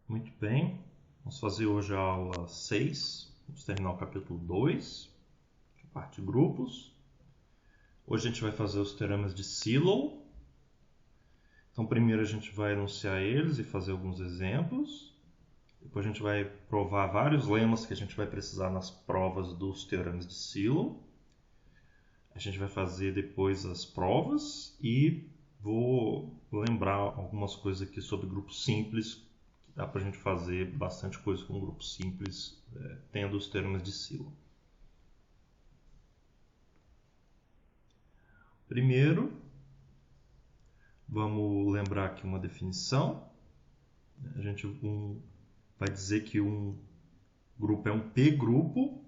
Muito bem, vamos fazer hoje a aula 6, vamos terminar o capítulo 2, parte de grupos. Hoje a gente vai fazer os teoremas de Silo. Então primeiro a gente vai enunciar eles e fazer alguns exemplos. Depois a gente vai provar vários lemas que a gente vai precisar nas provas dos teoremas de Silo. A gente vai fazer depois as provas e vou lembrar algumas coisas aqui sobre grupos simples. Dá para a gente fazer bastante coisa com um grupo simples, tendo os teoremas de Silo. Primeiro, vamos lembrar aqui uma definição. A gente vai dizer que um grupo é um P-grupo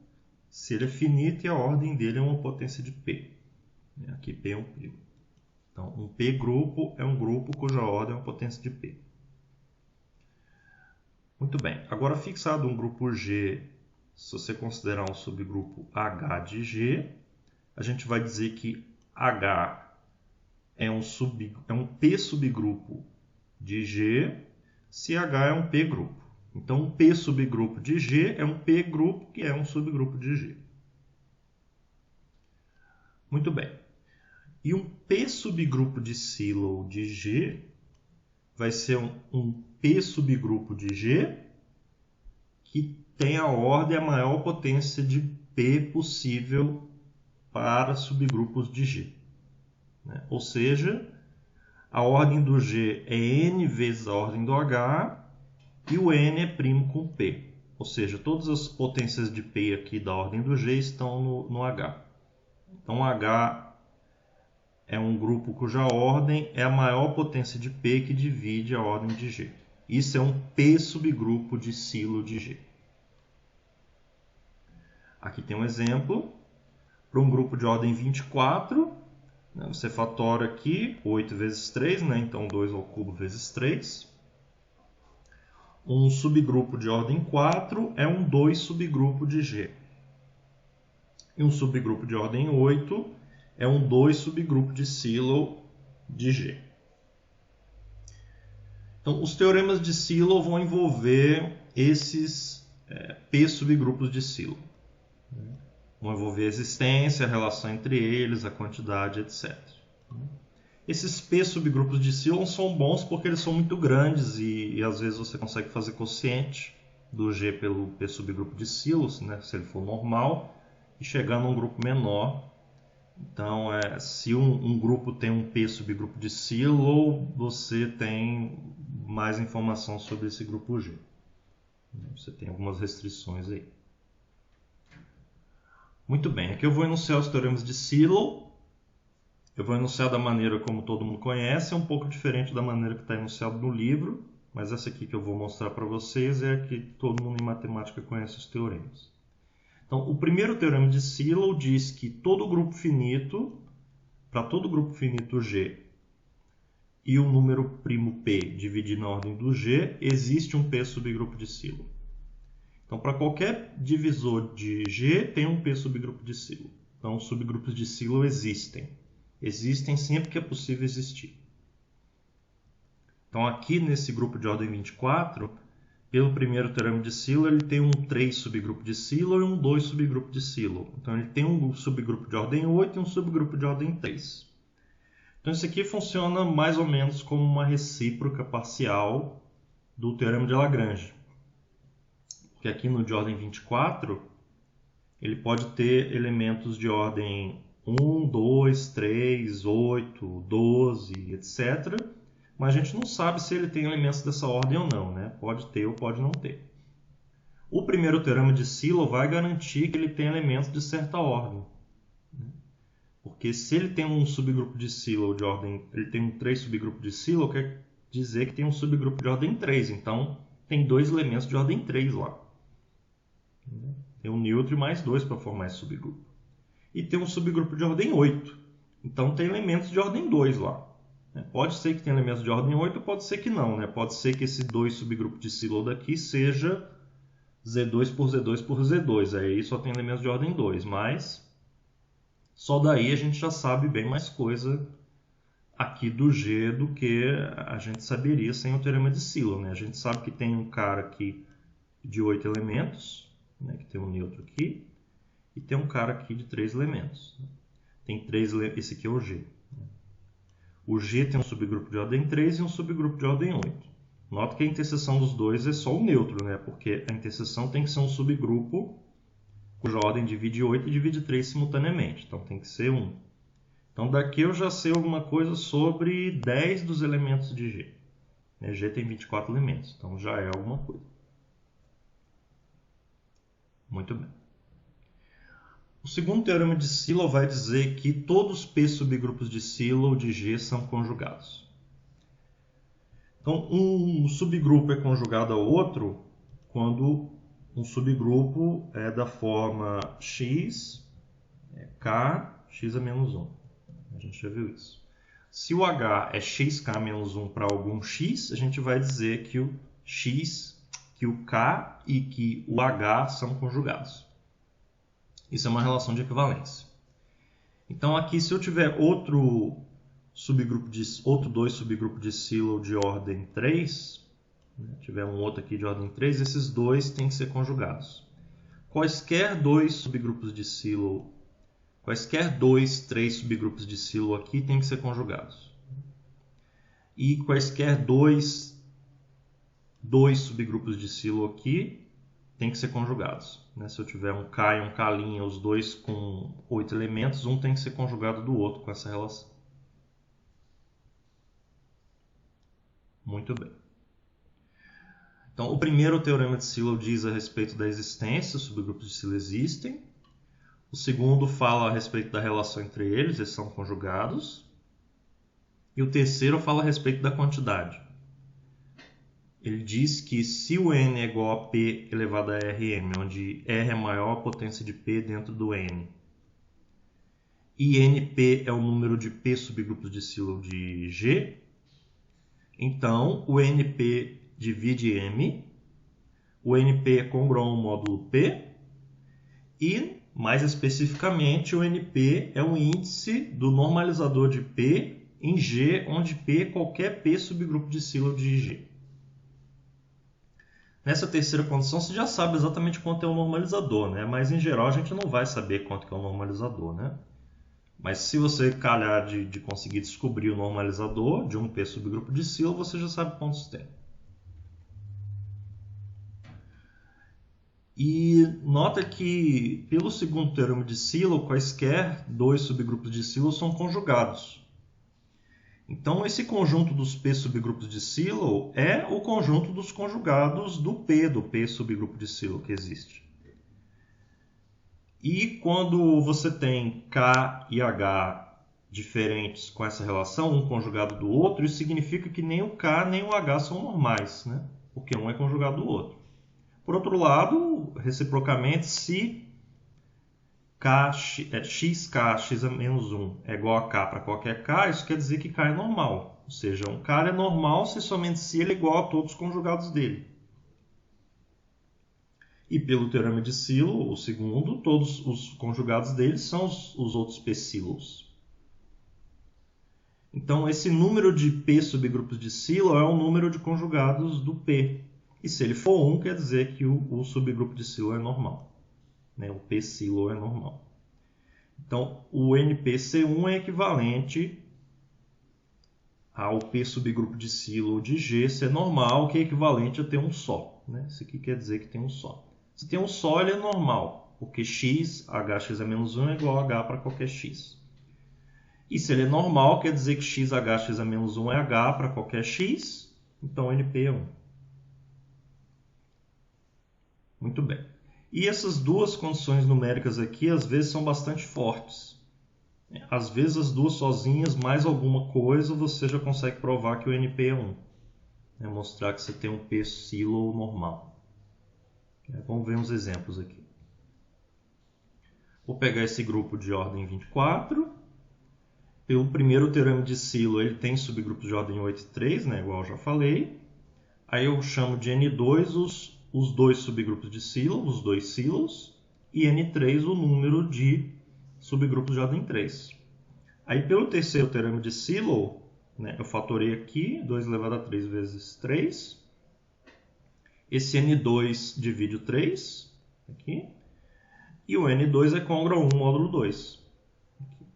se ele é finito e a ordem dele é uma potência de P. Aqui P é um P. Então, um P-grupo é um grupo cuja ordem é uma potência de P. Muito bem, agora fixado um grupo G, se você considerar um subgrupo H de G, a gente vai dizer que H é um P subgrupo de G, se H é um P grupo. Então, um P subgrupo de G é um P grupo que é um subgrupo de G. Muito bem. E um P subgrupo de Silo de G vai ser um P subgrupo de G que tem a ordem a maior potência de P possível para subgrupos de G. Ou seja, a ordem do G é N vezes a ordem do H e o N é primo com P. Ou seja, todas as potências de P aqui da ordem do G estão no H. Então, H é um grupo cuja ordem é a maior potência de P que divide a ordem de G. Isso é um P subgrupo de Silo de G. Aqui tem um exemplo. Para um grupo de ordem 24, você fatora aqui 8 vezes 3, então 2 ao cubo vezes 3. Um subgrupo de ordem 4 é um 2 subgrupo de G. E um subgrupo de ordem 8 é um 2 subgrupo de Silo de G. Então, os teoremas de Silo vão envolver esses P subgrupos de Silo. Vão envolver a existência, a relação entre eles, a quantidade, etc. Esses P subgrupos de Silo são bons porque eles são muito grandes e às vezes você consegue fazer quociente do G pelo P subgrupo de Silo, se ele for normal, e chegar num grupo menor. Então, se um grupo tem um P subgrupo de Silo, você tem mais informação sobre esse grupo G. Você tem algumas restrições aí. Muito bem, aqui eu vou enunciar os teoremas de Silo. Eu vou enunciar da maneira como todo mundo conhece, é um pouco diferente da maneira que está enunciado no livro, mas essa aqui que eu vou mostrar para vocês é a que todo mundo em matemática conhece os teoremas. Então, o primeiro teorema de Silo diz que todo grupo finito, para todo grupo finito G e o número primo P dividido na ordem do G, existe um P subgrupo de Silo. Então, para qualquer divisor de G, tem um P subgrupo de Silo. Então, os subgrupos de Silo existem. Existem sempre que é possível existir. Então, aqui nesse grupo de ordem 24, pelo primeiro teorema de Silo, ele tem um 3 subgrupo de Silo e um 2 subgrupo de Silo. Então, ele tem um subgrupo de ordem 8 e um subgrupo de ordem 3. Então, isso aqui funciona mais ou menos como uma recíproca parcial do teorema de Lagrange. Porque aqui no de ordem 24, ele pode ter elementos de ordem 1, 2, 3, 8, 12, etc., mas a gente não sabe se ele tem elementos dessa ordem ou não, Pode ter ou pode não ter. O primeiro teorema de Silo vai garantir que ele tem elementos de certa ordem. Porque se ele tem um subgrupo de Silo de ordem, ele tem um 3 subgrupo de Silo, quer dizer que tem um subgrupo de ordem 3. Então, tem 2 elementos de ordem 3 lá. Tem um neutro e mais 2 para formar esse subgrupo. E tem um subgrupo de ordem 8. Então, tem elementos de ordem 2 lá. Pode ser que tenha elementos de ordem 8, pode ser que não. Pode ser que esse 2 subgrupo de Silo daqui seja Z2 por Z2 por Z2. Aí só tem elementos de ordem 2, mas só daí a gente já sabe bem mais coisa aqui do G do que a gente saberia sem o teorema de Silo, né? A gente sabe que tem um cara aqui de 8 elementos, né? Que tem um neutro aqui, e tem um cara aqui de 3 elementos. Tem 3, esse aqui é o G. O G tem um subgrupo de ordem 3 e um subgrupo de ordem 8. Nota que a interseção dos dois é só o neutro, né? Porque a interseção tem que ser um subgrupo cuja ordem divide 8 e divide 3 simultaneamente. Então tem que ser 1. Então daqui eu já sei alguma coisa sobre 10 dos elementos de G. G tem 24 elementos, então já é alguma coisa. Muito bem. O segundo teorema de Silo vai dizer que todos os P subgrupos de Silo de G são conjugados. Então, um subgrupo é conjugado ao outro quando um subgrupo é da forma x, k, x a menos 1. A gente já viu isso. Se o h é xk menos 1 para algum x, a gente vai dizer que o x, que o k e que o h são conjugados. Isso é uma relação de equivalência. Então, aqui, se eu tiver outros dois subgrupos de Silo de ordem 3, tiver um outro aqui de ordem 3, esses dois têm que ser conjugados. Quaisquer dois subgrupos de Silo, quaisquer 3 subgrupos de Silo aqui têm que ser conjugados. E quaisquer dois subgrupos de Silo aqui têm que ser conjugados. Se eu tiver um K e um K', os dois com 8 elementos, um tem que ser conjugado do outro com essa relação. Muito bem. Então, o primeiro teorema de Silo diz a respeito da existência, os subgrupos de Silo existem. O segundo fala a respeito da relação entre eles são conjugados. E o terceiro fala a respeito da quantidade. Ele diz que se o n é igual a p elevado a Rm, onde R é a maior potência de P dentro do n, e Np é o número de P subgrupos de Silo de G, então o Np divide M, o Np é congruo ao módulo P, e, mais especificamente, o Np é o índice do normalizador de P em G, onde P é qualquer P subgrupo de Silo de G. Nessa terceira condição, você já sabe exatamente quanto é o normalizador, né? Mas, em geral, a gente não vai saber quanto que é o normalizador, né? Mas se você calhar de conseguir descobrir o normalizador de um P subgrupo de Silo, você já sabe quantos tem. E nota que, pelo segundo teorema de Silo, quaisquer dois subgrupos de Silo são conjugados. Então, esse conjunto dos P subgrupos de Silo é o conjunto dos conjugados do P subgrupo de Silo que existe. E quando você tem K e H diferentes com essa relação, um conjugado do outro, isso significa que nem o K nem o H são normais, né? Porque um é conjugado do outro. Por outro lado, reciprocamente, se xk, x a menos 1 é igual a k para qualquer k, isso quer dizer que k é normal. Ou seja, um cara é normal se somente se ele é igual a todos os conjugados dele. E pelo teorema de Silo, o segundo, todos os conjugados dele são os outros P silos. Então, esse número de P subgrupos de Silo é o número de conjugados do P. E se ele for 1, quer dizer que o subgrupo de Silo é normal. O P Silo é normal. Então, o NP-C1 é equivalente ao P subgrupo de Silo de G ser normal, que é equivalente a ter um só. Isso aqui quer dizer que tem um só. Se tem um só, ele é normal, porque x, hx é menos 1 é igual a h para qualquer x. E se ele é normal, quer dizer que x, hx é menos 1 é h para qualquer x, então NP é 1. Muito bem. E essas duas condições numéricas aqui, às vezes, são bastante fortes. Às vezes, as duas sozinhas, mais alguma coisa, você já consegue provar que o NP é 1. Mostrar que você tem um P Silo normal. Vamos ver uns exemplos aqui. Vou pegar esse grupo de ordem 24. Pelo primeiro teorema de Silo, ele tem subgrupos de ordem 8 e 3, igual eu já falei. Aí eu chamo de N2 os dois subgrupos de Silo, os dois silos, e N3 o número de subgrupos de ordem 3. Aí, pelo terceiro teorema de Silo, né? Eu fatorei aqui, 2 elevado a 3 vezes 3. Esse N2 divide o 3, aqui. E o N2 é congruo a 1 módulo 2. Aqui.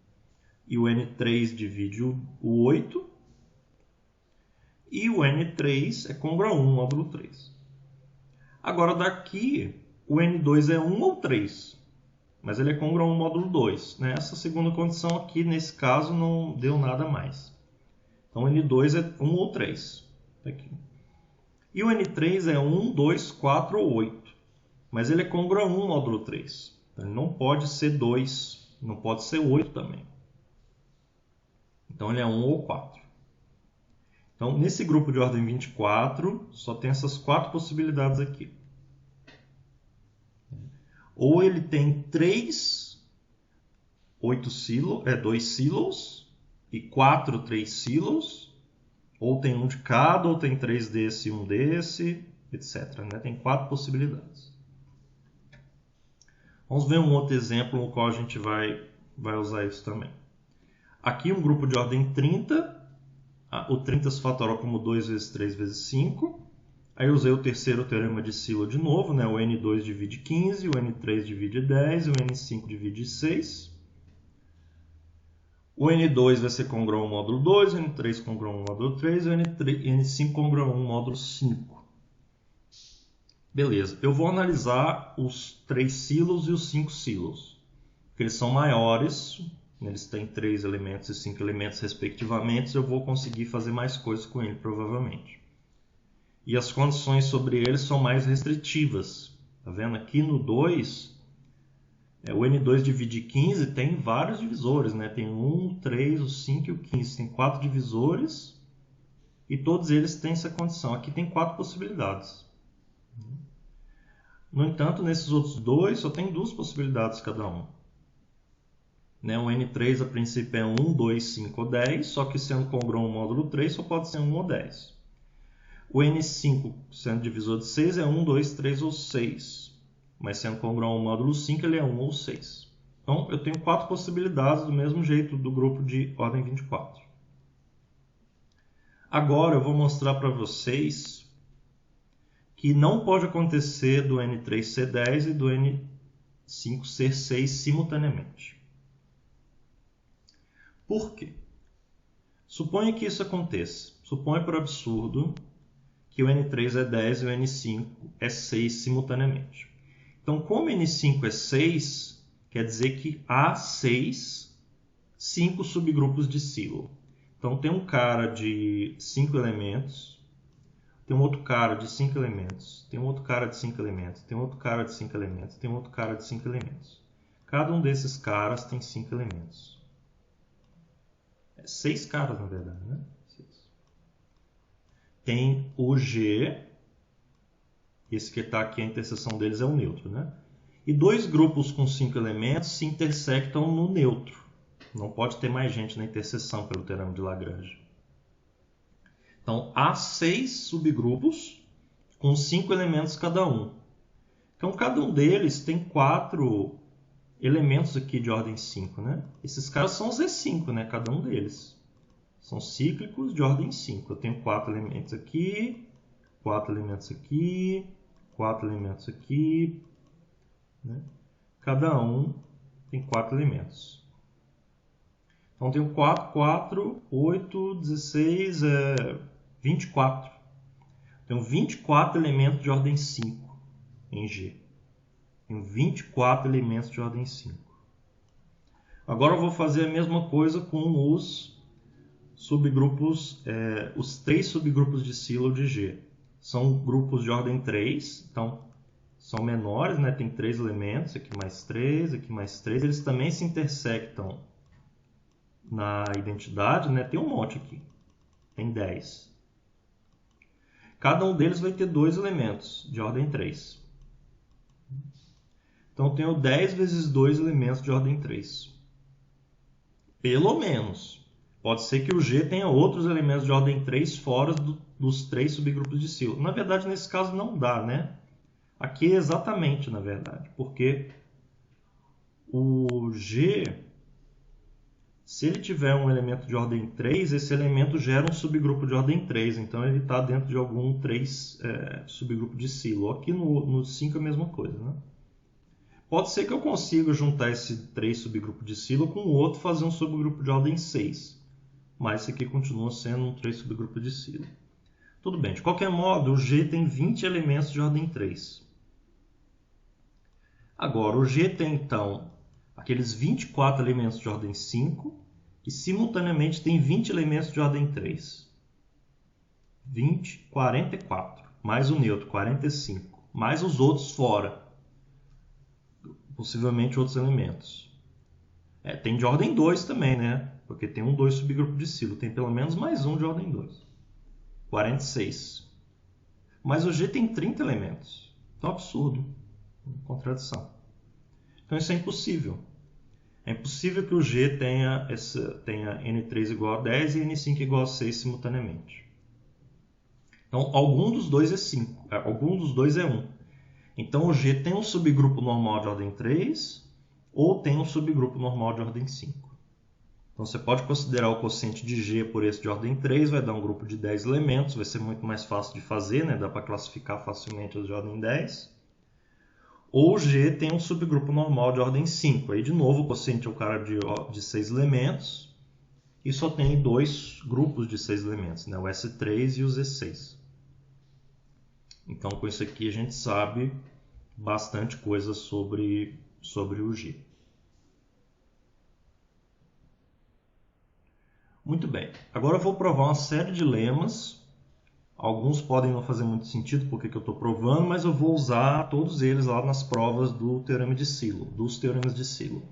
E o N3 divide o 8. E o N3 é congruo a 1 módulo 3. Agora daqui, o N2 é 1 ou 3. Mas ele é congruo a 1 módulo 2. Né? Essa segunda condição aqui, nesse caso, não deu nada mais. Então, o N2 é 1 ou 3. Aqui. E o N3 é 1, 2, 4 ou 8. Mas ele é congruo a 1 módulo 3. Então, ele não pode ser 2, não pode ser 8 também. Então, ele é 1 ou 4. Então, nesse grupo de ordem 24, só tem essas 4 possibilidades aqui. Ou ele tem 2 silos e 4 3 silos, ou tem um de cada, ou tem 3 desse e um desse, etc. Né? Tem 4 possibilidades. Vamos ver um outro exemplo no qual a gente vai usar isso também. Aqui um grupo de ordem 30, o 30 se fatora como 2 vezes 3 vezes 5. Aí eu usei o terceiro teorema de Silo de novo, né? O N2 divide 15, o N3 divide 10, o N5 divide 6. O N2 vai ser congruo a 1 módulo 2, o N3 congruo a 1 módulo 3 e o N5 congruo a 1 módulo 5. Beleza, eu vou analisar os 3 silos e os 5 silos. Porque eles são maiores, eles têm 3 elementos e 5 elementos respectivamente, eu vou conseguir fazer mais coisas com ele provavelmente. E as condições sobre eles são mais restritivas. Tá vendo? Aqui no 2, o N2 divide 15 tem vários divisores, né? Tem o 1, 3, o 5 e o 15. Tem 4 divisores e todos eles têm essa condição. Aqui tem 4 possibilidades. No entanto, nesses outros dois só tem 2 possibilidades cada um. Né? O N3 a princípio é 1, 2, 5 ou 10, só que sendo congruo ao módulo 3 só pode ser 1 ou 10. O N5, sendo divisor de 6, é 1, 2, 3 ou 6. Mas sendo congruo ao módulo 5, ele é 1 ou 6. Então, eu tenho 4 possibilidades do mesmo jeito do grupo de ordem 24. Agora, eu vou mostrar para vocês que não pode acontecer do N3 ser 10 e do N5 ser 6 simultaneamente. Por quê? Suponha que isso aconteça. Suponha por absurdo que o N3 é 10 e o N5 é 6 simultaneamente. Então, como N5 é 6, quer dizer que há 5 subgrupos de silo. Então, tem um cara de 5 elementos, tem um outro cara de 5 elementos, tem um outro cara de 5 elementos, tem um outro cara de 5 elementos, tem um outro cara de 5 elementos. Cada um desses caras tem 5 elementos. 6 caras, na verdade, né? Tem o G, esse que está aqui, a interseção deles é o neutro, né? E 2 grupos com 5 elementos se intersectam no neutro. Não pode ter mais gente na interseção pelo teorema de Lagrange. Então, há 6 subgrupos com 5 elementos cada um. Então, cada um deles tem 4 elementos aqui de ordem 5, né? Esses caras são Z5, né? Cada um deles. São cíclicos de ordem 5. Eu tenho 4 elementos aqui, 4 elementos aqui, 4 elementos aqui. Né? Cada um tem 4 elementos. Então, eu tenho 4, 4, 8, 16, 24. Tenho 24 elementos de ordem 5 em G. Tenho 24 elementos de ordem 5. Agora eu vou fazer a mesma coisa com os subgrupos, os 3 subgrupos de silo de G. São grupos de ordem 3, então são menores, né? Tem 3 elementos, aqui mais 3, aqui mais 3. Eles também se intersectam na identidade, né? Tem um monte aqui, tem 10. Cada um deles vai ter 2 elementos de ordem 3. Então eu tenho 10 vezes 2 elementos de ordem 3. Pelo menos. Pode ser que o G tenha outros elementos de ordem 3 fora dos 3 subgrupos de silo. Na verdade, nesse caso não dá, né? Aqui é exatamente, na verdade, porque o G Se ele tiver um elemento de ordem 3, esse elemento gera um subgrupo de ordem 3, então ele está dentro de algum 3 subgrupo de silo. Aqui no 5 é a mesma coisa, né? Pode ser que eu consiga juntar esse 3 subgrupo de silo com o outro e fazer um subgrupo de ordem 6, mas esse aqui continua sendo um 3 subgrupo de silo. Tudo bem, de qualquer modo, o G tem 20 elementos de ordem 3. Agora, o G tem, então, aqueles 24 elementos de ordem 5 e, simultaneamente, tem 20 elementos de ordem 3. 20, 44. Mais o neutro, 45. Mais os outros fora. Possivelmente outros elementos. Tem de ordem 2 também, né? Porque tem um 2 subgrupo de silo. Tem pelo menos mais um de ordem 2. 46. Mas o G tem 30 elementos. Então, absurdo. Contradição. Então, isso é impossível. É impossível que o G tenha N3 igual a 10 e N5 igual a 6 simultaneamente. Então, algum dos dois é 5. Algum dos dois é 1. Então, o G tem um subgrupo normal de ordem 3 ou tem um subgrupo normal de ordem 5. Então, você pode considerar o quociente de G por esse de ordem 3, vai dar um grupo de 10 elementos, vai ser muito mais fácil de fazer, né? Dá para classificar facilmente os de ordem 10. Ou G tem um subgrupo normal de ordem 5. Aí, de novo, o quociente é o cara de 6 elementos e só tem 2 grupos de 6 elementos, né? O S3 e o Z6. Então, com isso aqui, a gente sabe bastante coisa sobre o G. Muito bem. Agora eu vou provar uma série de lemas. Alguns podem não fazer muito sentido porque eu estou provando, mas eu vou usar todos eles lá nas provas do teorema de Silo, dos teoremas de Silo.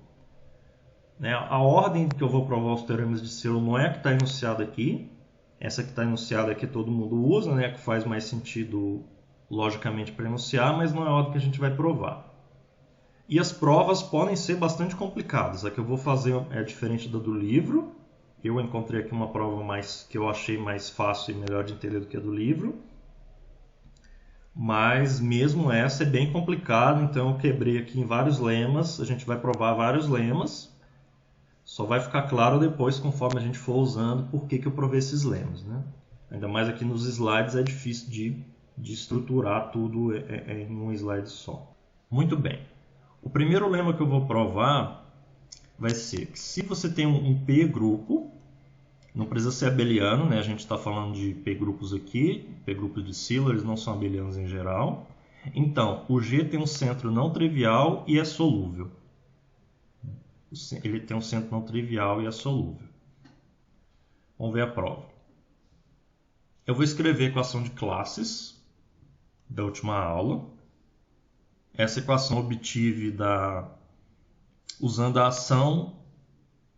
A ordem que eu vou provar os teoremas de Silo não é a que está enunciada aqui. Essa que está enunciada aqui todo mundo usa, né? Que faz mais sentido logicamente para enunciar, mas não é a ordem que a gente vai provar. E as provas podem ser bastante complicadas. A que eu vou fazer é diferente da do livro. Eu encontrei aqui uma prova que eu achei mais fácil e melhor de entender do que a do livro. Mas mesmo essa é bem complicada, então eu quebrei aqui em vários lemas. A gente vai provar vários lemas. Só vai ficar claro depois, conforme a gente for usando, por que eu provei esses lemas, né? Ainda mais aqui nos slides é difícil de estruturar tudo em um slide só. Muito bem. O primeiro lema que eu vou provar vai ser que se você tem um P-grupo, não precisa ser abeliano, né? A gente está falando de P-grupos aqui, P-grupos de Silo, eles não são abelianos em geral. Então, o G tem um centro não trivial e é solúvel. Ele tem um centro não trivial e é solúvel. Vamos ver a prova. Eu vou escrever a equação de classes da última aula. Essa equação eu obtive usando a ação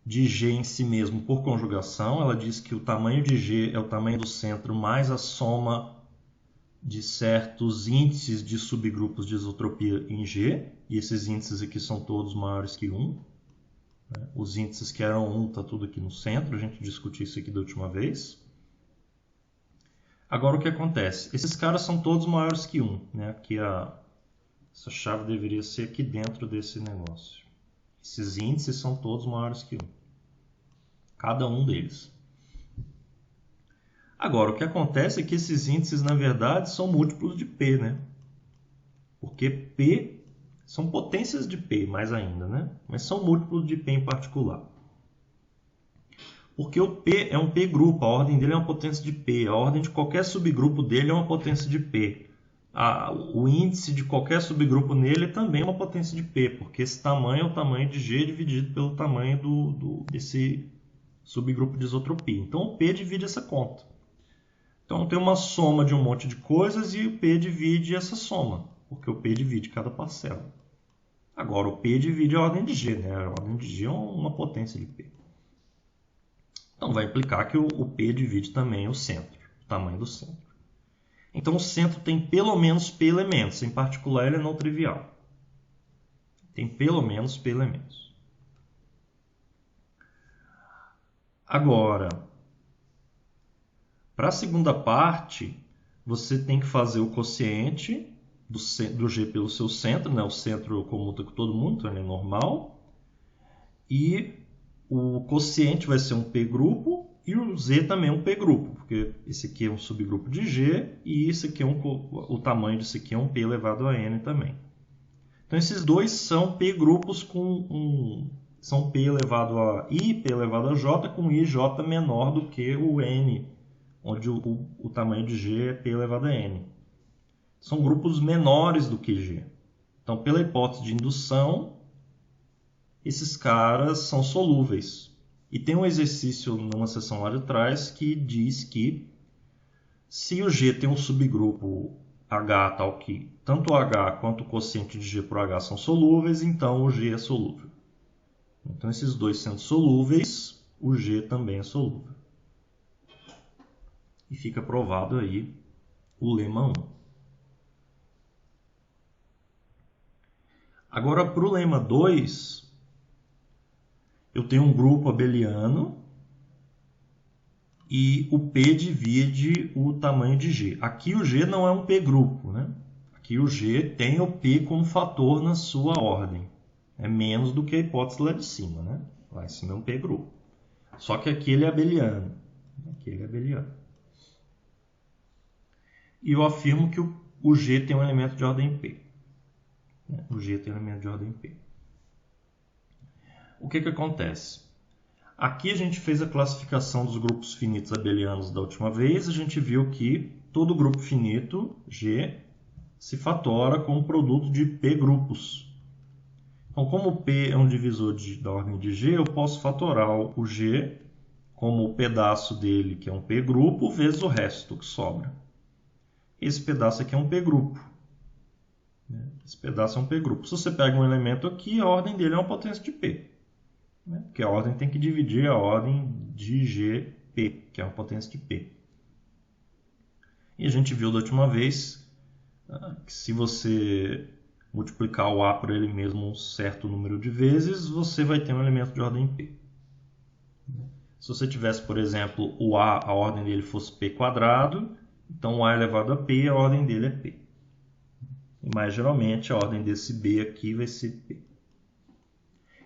de G em si mesmo por conjugação. Ela diz que o tamanho de G é o tamanho do centro mais a soma de certos índices de subgrupos de isotropia em G. E esses índices aqui são todos maiores que 1. Os índices que eram 1 está tudo aqui no centro. A gente discutiu isso aqui da última vez. Agora o que acontece? Esses caras são todos maiores que 1. Né? Aqui essa chave deveria ser aqui dentro desse negócio. Esses índices são todos maiores que 1. Cada um deles. Agora, o que acontece é que esses índices, na verdade, são múltiplos de P, né? Porque P são potências de P, mais ainda, né? Mas são múltiplos de P em particular. Porque o P é um P-grupo, a ordem dele é uma potência de P. A ordem de qualquer subgrupo dele é uma potência de P. O índice de qualquer subgrupo nele também é uma potência de P, porque esse tamanho é o tamanho de G dividido pelo tamanho desse subgrupo de isotropia. Então, o P divide essa conta. Então, tem uma soma de um monte de coisas e o P divide essa soma, porque o P divide cada parcela. Agora, o P divide a ordem de G, né? A ordem de G é uma potência de P. Então, vai implicar que o P divide também o centro, o tamanho do centro. Então, o centro tem pelo menos P elementos, em particular ele é não trivial. Tem pelo menos P elementos. Agora, para a segunda parte, você tem que fazer o quociente do G pelo seu centro, né? O centro comuta com todo mundo, então ele é normal. E o quociente vai ser um P grupo e o Z também é um P grupo, porque esse aqui é um subgrupo de G e esse aqui o tamanho disso aqui é um P elevado a N também. Então esses dois são P grupos são P elevado a I, P elevado a J, com I e J menor do que o N, onde o tamanho de G é P elevado a N. São grupos menores do que G. Então, pela hipótese de indução, esses caras são solúveis. E tem um exercício numa seção lá de trás que diz que se o G tem um subgrupo H tal que tanto o H quanto o quociente de G por H são solúveis, então o G é solúvel. Então, esses dois sendo solúveis, o G também é solúvel. E fica provado aí o lema 1. Agora, para o lema 2, eu tenho um grupo abeliano e o P divide o tamanho de G. Aqui o G não é um P grupo, né? Aqui o G tem o P como fator na sua ordem. É menos do que a hipótese lá de cima, né? Lá em cima é um P grupo. Só que aqui ele é abeliano. Aqui ele é abeliano. E eu afirmo que o G tem um elemento de ordem P. O G tem um elemento de ordem P. O que acontece? Aqui a gente fez a classificação dos grupos finitos abelianos da última vez. A gente viu que todo grupo finito, G, se fatora com o produto de P grupos. Então, como P é um divisor da ordem de G, eu posso fatorar o G como o pedaço dele, que é um P grupo, vezes o resto que sobra. Esse pedaço aqui é um P grupo. Esse pedaço é um P grupo. Se você pega um elemento aqui, a ordem dele é uma potência de P. Porque a ordem tem que dividir a ordem de GP, que é uma potência de P. E a gente viu da última vez que se você multiplicar o A por ele mesmo um certo número de vezes, você vai ter um elemento de ordem P. Se você tivesse, por exemplo, o A, a ordem dele fosse P quadrado, então o A elevado a P, a ordem dele é P. Mas geralmente a ordem desse B aqui vai ser P.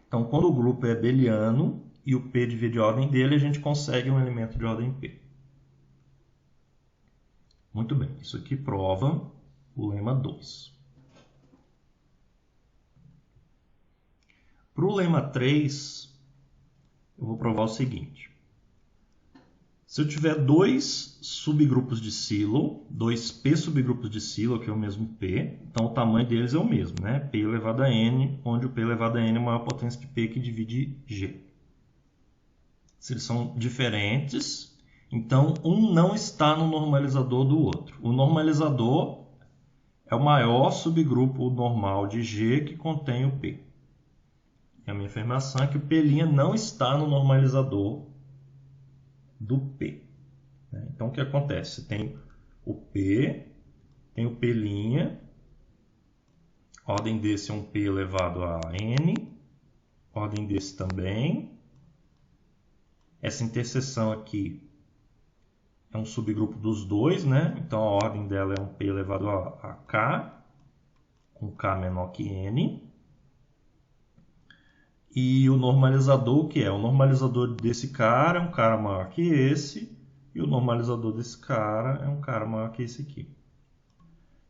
Então, quando o grupo é abeliano e o P divide a ordem dele, a gente consegue um elemento de ordem P. Muito bem, isso aqui prova o lema 2. Para o lema 3, eu vou provar o seguinte. Se eu tiver dois subgrupos de Sylow, dois P subgrupos de Sylow, que é o mesmo P, então o tamanho deles é o mesmo, né? P elevado a N, onde o P elevado a N é a maior potência de P que divide G. Se eles são diferentes, então um não está no normalizador do outro. O normalizador é o maior subgrupo normal de G que contém o P. E a minha afirmação é que o P' não está no normalizador do P. Então, o que acontece? Tem o P, tem o P', a ordem desse é um P elevado a N, a ordem desse também. Essa interseção aqui é um subgrupo dos dois, né? Então, a ordem dela é um P elevado a K, com K menor que N. E o normalizador, o que é? O normalizador desse cara é um cara maior que esse, e o normalizador desse cara é um cara maior que esse aqui.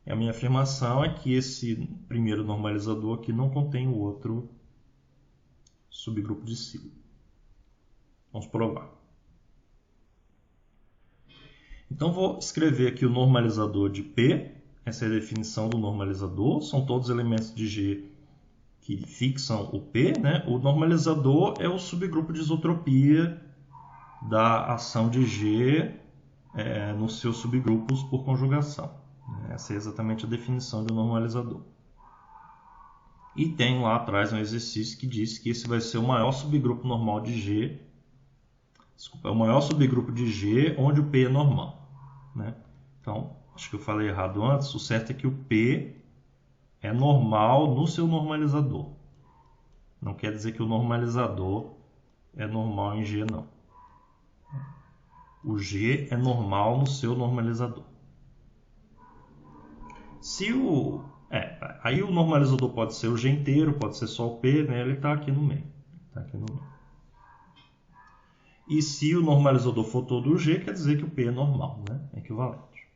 E a minha afirmação é que esse primeiro normalizador aqui não contém o outro subgrupo de Sylow. Vamos provar. Então, vou escrever aqui o normalizador de P. Essa é a definição do normalizador. São todos elementos de G que fixam o P, né? O normalizador é o subgrupo de isotropia da ação de G nos seus subgrupos por conjugação. Essa é exatamente a definição de um normalizador. E tem lá atrás um exercício que diz que esse vai ser o maior subgrupo normal de G. Desculpa, é o maior subgrupo de G onde o P é normal, né? Então, acho que eu falei errado antes. O certo é que o P é normal no seu normalizador. Não quer dizer que o normalizador é normal em G, não. O G é normal no seu normalizador. Aí o normalizador pode ser o G inteiro, pode ser só o P, né? Ele está aqui no meio. E se o normalizador for todo G, quer dizer que o P é normal, né? É equivalente.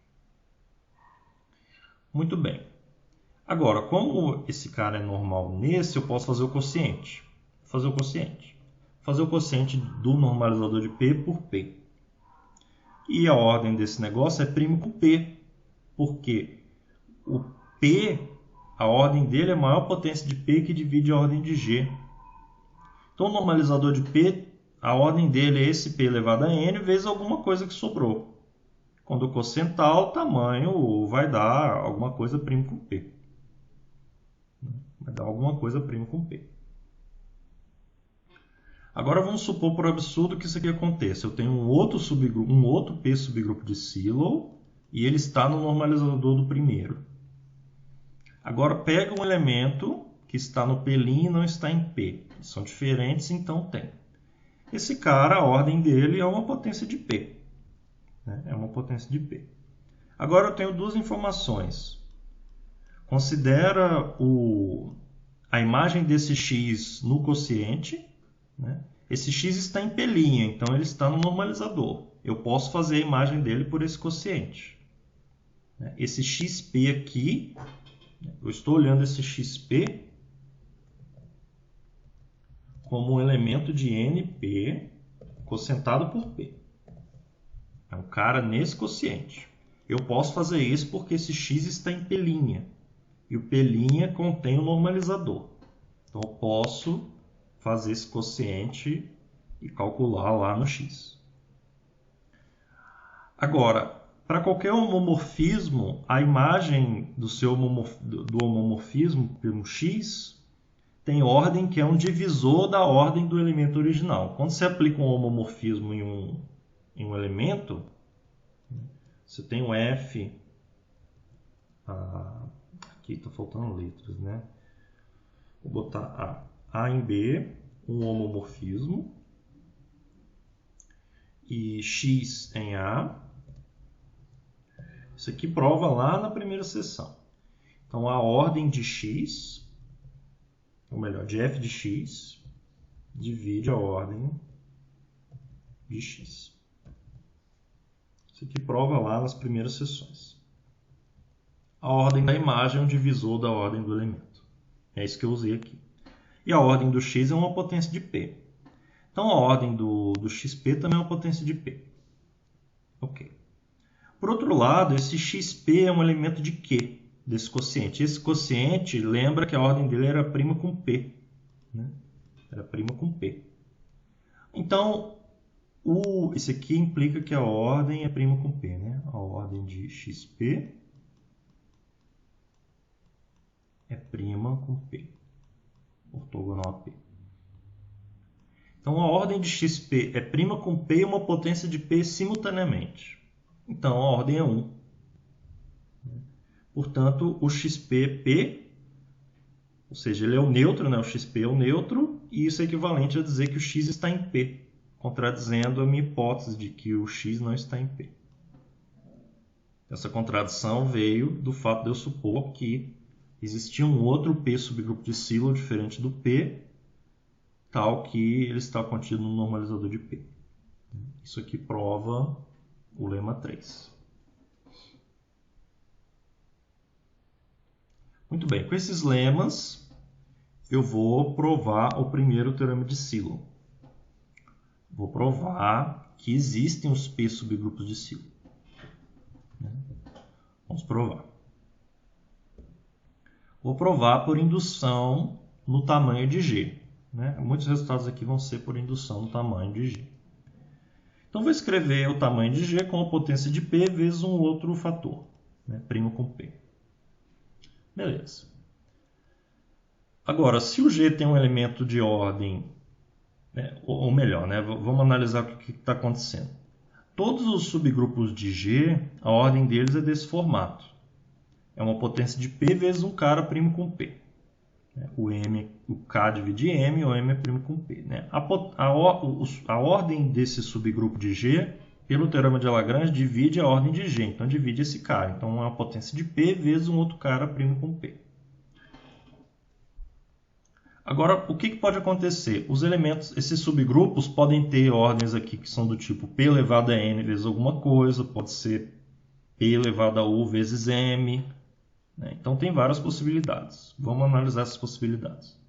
Muito bem. Agora, como esse cara é normal nesse, eu posso fazer o quociente. Fazer o quociente do normalizador de P por P. E a ordem desse negócio é primo com P. Porque o P, a ordem dele é a maior potência de P que divide a ordem de G. Então, o normalizador de P, a ordem dele é esse P elevado a N vezes alguma coisa que sobrou. Quando eu quocientar, o tamanho vai dar alguma coisa primo com P. Vai dar alguma coisa primo com P. Agora vamos supor por absurdo que isso aqui aconteça. Eu tenho um outro P subgrupo de Sylow e ele está no normalizador do primeiro. Agora pega um elemento que está no P' e não está em P. São diferentes, então tem. Esse cara, a ordem dele é uma potência de P. É uma potência de P. Agora eu tenho duas informações. Considera a imagem desse x no quociente. Esse x está em P', então ele está no normalizador. Eu posso fazer a imagem dele por esse quociente. Esse xp aqui, eu estou olhando esse xp como um elemento de NP quocientado por P. É um cara nesse quociente. Eu posso fazer isso porque esse x está em P'. E o P' contém o normalizador. Então eu posso fazer esse quociente e calcular lá no x. Agora, para qualquer homomorfismo, a imagem do homomorfismo pelo x tem ordem que é um divisor da ordem do elemento original. Quando você aplica um homomorfismo em um elemento, você tem um f... aqui está faltando letras, né? Vou botar A em B, um homomorfismo, e x em A. Isso aqui prova lá na primeira seção. Então, a ordem de x, ou melhor, de f de x, divide a ordem de x. Isso aqui prova lá nas primeiras seções. A ordem da imagem é um divisor da ordem do elemento. É isso que eu usei aqui. E a ordem do x é uma potência de P. Então, a ordem do xp também é uma potência de P. Ok. Por outro lado, esse xp é um elemento de Q, desse quociente. Esse quociente, lembra que a ordem dele era prima com P. Era prima com P. Então, esse aqui implica que a ordem é prima com P. A ordem de xp é prima com P. Ortogonal a P. Então, a ordem de xp é prima com P e uma potência de P simultaneamente. Então, a ordem é 1. Portanto, o xp é P, ou seja, ele é o neutro, o xp é o neutro, e isso é equivalente a dizer que o x está em P, contradizendo a minha hipótese de que o x não está em P. Essa contradição veio do fato de eu supor que existia um outro P subgrupo de Sylow diferente do P, tal que ele está contido no normalizador de P. Isso aqui prova o lema 3. Muito bem, com esses lemas, eu vou provar o primeiro teorema de Sylow. Vou provar que existem os P subgrupos de Sylow. Vamos provar. Vou provar por indução no tamanho de G. Muitos resultados aqui vão ser por indução no tamanho de G. Então, vou escrever o tamanho de G com a potência de P vezes um outro fator, primo com P. Beleza. Agora, se o G tem um elemento de ordem, ou melhor, vamos analisar o que está acontecendo. Todos os subgrupos de G, a ordem deles é desse formato. É uma potência de P vezes um cara primo com P. O K divide M, o M é primo com P. A ordem desse subgrupo de G, pelo teorema de Lagrange, divide a ordem de G. Então, divide esse cara. Então, é uma potência de P vezes um outro cara primo com P. Agora, o que pode acontecer? Os elementos, esses subgrupos podem ter ordens aqui que são do tipo p elevado a n vezes alguma coisa, pode ser p elevado a u vezes m, né? Então tem várias possibilidades. Vamos analisar essas possibilidades.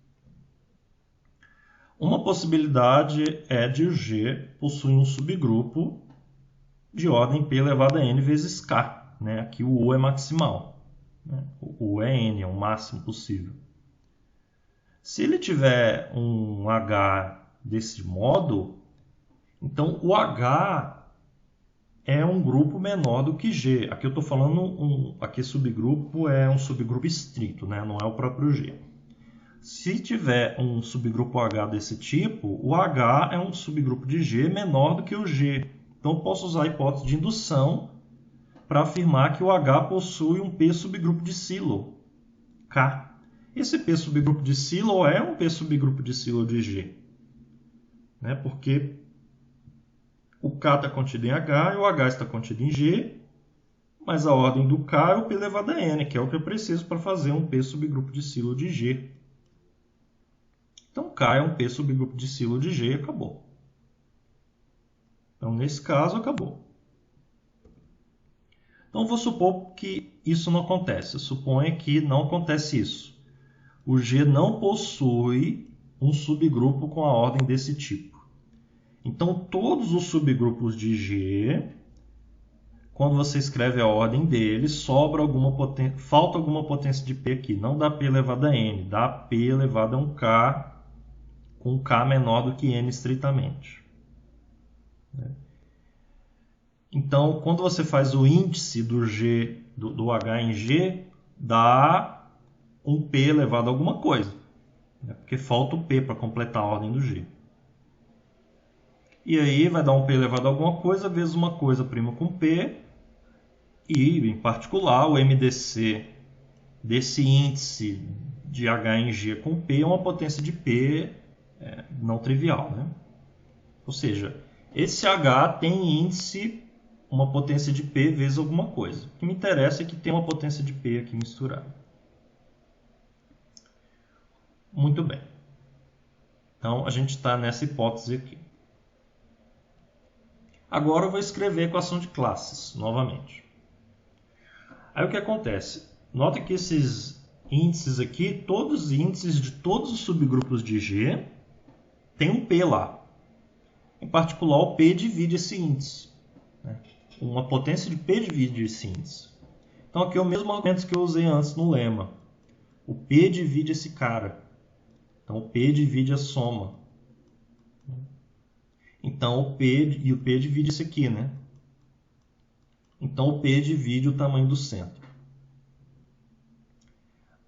Uma possibilidade é de o G possuir um subgrupo de ordem p elevado a n vezes k, né? Aqui o u é maximal, né? O u é n, é o máximo possível. Se ele tiver um H desse modo, então o H é um grupo menor do que G. Aqui eu estou falando, aqui subgrupo é um subgrupo estrito, né? Não é o próprio G. Se tiver um subgrupo H desse tipo, o H é um subgrupo de G menor do que o G. Então eu posso usar a hipótese de indução para afirmar que o H possui um P subgrupo de Sylow, K. Esse P subgrupo de Sylow é um P subgrupo de Sylow de G, né? Porque o K está contido em H e o H está contido em G, mas a ordem do K é o P elevado a N, que é o que eu preciso para fazer um P subgrupo de Sylow de G. Então K é um P subgrupo de Sylow de G e acabou. Então nesse caso acabou. Então vou supor que isso não acontece. Suponha que não acontece isso. O G não possui um subgrupo com a ordem desse tipo. Então, todos os subgrupos de G, quando você escreve a ordem deles, falta alguma potência de P aqui. Não dá P elevado a N, dá P elevado a um K, com K menor do que N estritamente. Então, quando você faz o índice do G, do H em G, dá um P elevado a alguma coisa, né? Porque falta o P para completar a ordem do G. E aí vai dar um P elevado a alguma coisa vezes uma coisa prima com P, e, em particular, o MDC desse índice de H em G com P é uma potência de P não trivial, né? Ou seja, esse H tem índice, uma potência de P vezes alguma coisa. O que me interessa é que tem uma potência de P aqui misturada. Muito bem. Então, a gente está nessa hipótese aqui. Agora eu vou escrever a equação de classes, novamente. Aí o que acontece? Nota que esses índices aqui, todos os índices de todos os subgrupos de G, tem um P lá. Em particular, o P divide esse índice, né? Uma potência de P divide esse índice. Então, aqui é o mesmo argumento que eu usei antes no lema. O P divide esse cara. Então, o P divide a soma. Então, o P divide isso aqui, né? Então, o P divide o tamanho do centro.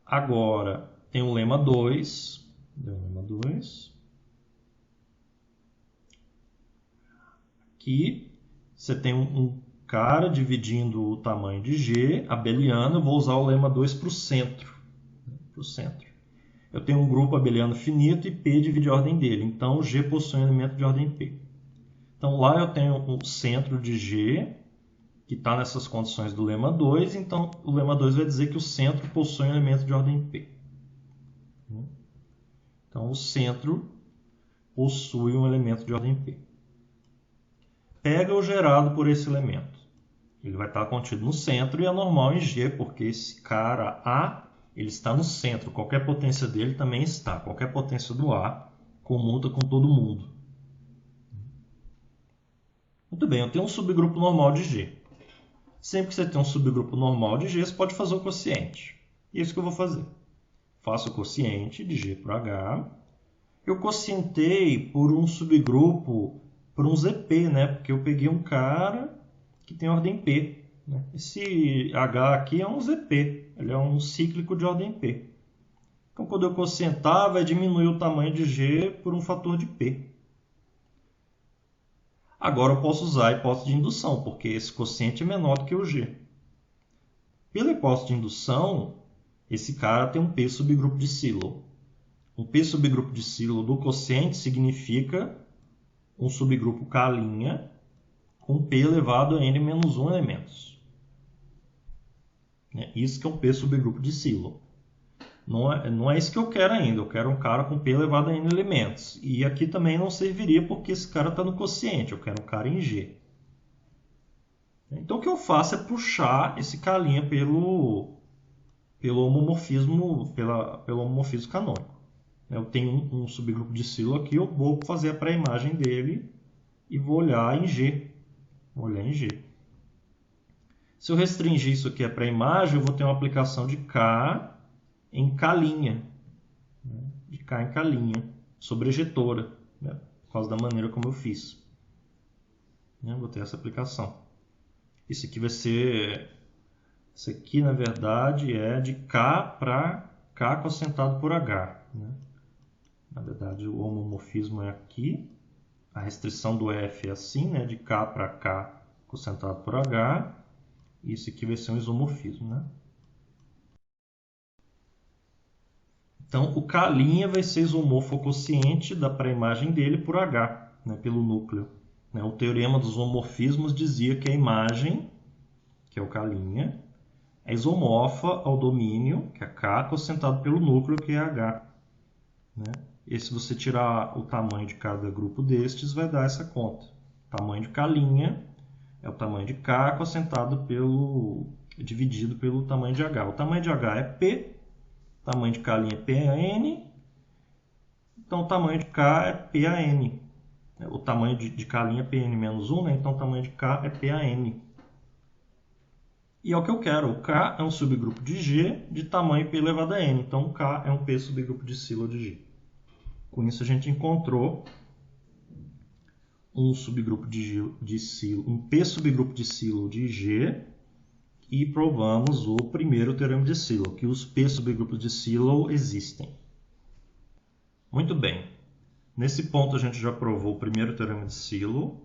Agora, tem o lema 2. Aqui, você tem um cara dividindo o tamanho de G, abeliano. Eu vou usar o lema 2 para o centro. Eu tenho um grupo abeliano finito e P divide a ordem dele. Então, G possui um elemento de ordem P. Então, lá eu tenho o centro de G, que está nessas condições do lema 2. Então, o lema 2 vai dizer que o centro possui um elemento de ordem P. Então, o centro possui um elemento de ordem P. Pega o gerado por esse elemento. Ele vai estar contido no centro e é normal em G, porque esse cara A, ele está no centro. Qualquer potência dele também está. Qualquer potência do A comuta com todo mundo. Muito bem, eu tenho um subgrupo normal de G. Sempre que você tem um subgrupo normal de G, você pode fazer o quociente. E é isso que eu vou fazer. Faço o quociente de G por H. Eu quocientei por um subgrupo, por um ZP, né? Porque eu peguei um cara que tem ordem P, né? Esse H aqui é um ZP, ele é um cíclico de ordem P. Então, quando eu quocientar, vai diminuir o tamanho de G por um fator de P. Agora eu posso usar a hipótese de indução, porque esse quociente é menor do que o G. Pela hipótese de indução, esse cara tem um P subgrupo de Sylow. Um P subgrupo de Sylow do quociente significa um subgrupo K' com P elevado a n-1 elementos. Isso que é um P subgrupo de Sylow. Não é isso que eu quero ainda. Eu quero um cara com P elevado a N elementos. E aqui também não serviria porque esse cara está no quociente. Eu quero um cara em G. Então o que eu faço é puxar esse K' pelo homomorfismo canônico. Eu tenho um subgrupo de Silo aqui, eu vou fazer a pré-imagem dele e vou olhar em G. Se eu restringir isso aqui a pré-imagem, eu vou ter uma aplicação de K em K', de K em K', sobre ejetora, por causa da maneira como eu fiz. Vou ter essa aplicação. Isso aqui, na verdade, é de K para K cocientado por H. Na verdade, o homomorfismo é aqui. A restrição do F é assim, de K para K cocientado por H. Isso aqui vai ser um isomorfismo. Então, o K' vai ser isomorfo ao quociente da pré-imagem dele por H, pelo núcleo. O teorema dos homomorfismos dizia que a imagem, que é o K', é isomorfa ao domínio, que é K, cocientado pelo núcleo, que é H. E se você tirar o tamanho de cada grupo destes, vai dar essa conta. O tamanho de K' é o tamanho de K dividido pelo tamanho de H. O tamanho de H é P, o tamanho de K' é PN, então o tamanho de K é PAN. O tamanho de K' é PN menos 1, então o tamanho de K é PAN. E é o que eu quero. O K é um subgrupo de G de tamanho P elevado a N. Então o K é um P subgrupo de Silo de G. Com isso a gente encontrou um subgrupo de Silo, um P subgrupo de Silo de G e provamos o primeiro teorema de Silo, que os P subgrupos de Silo existem. Muito bem. Nesse ponto a gente já provou o primeiro teorema de Silo.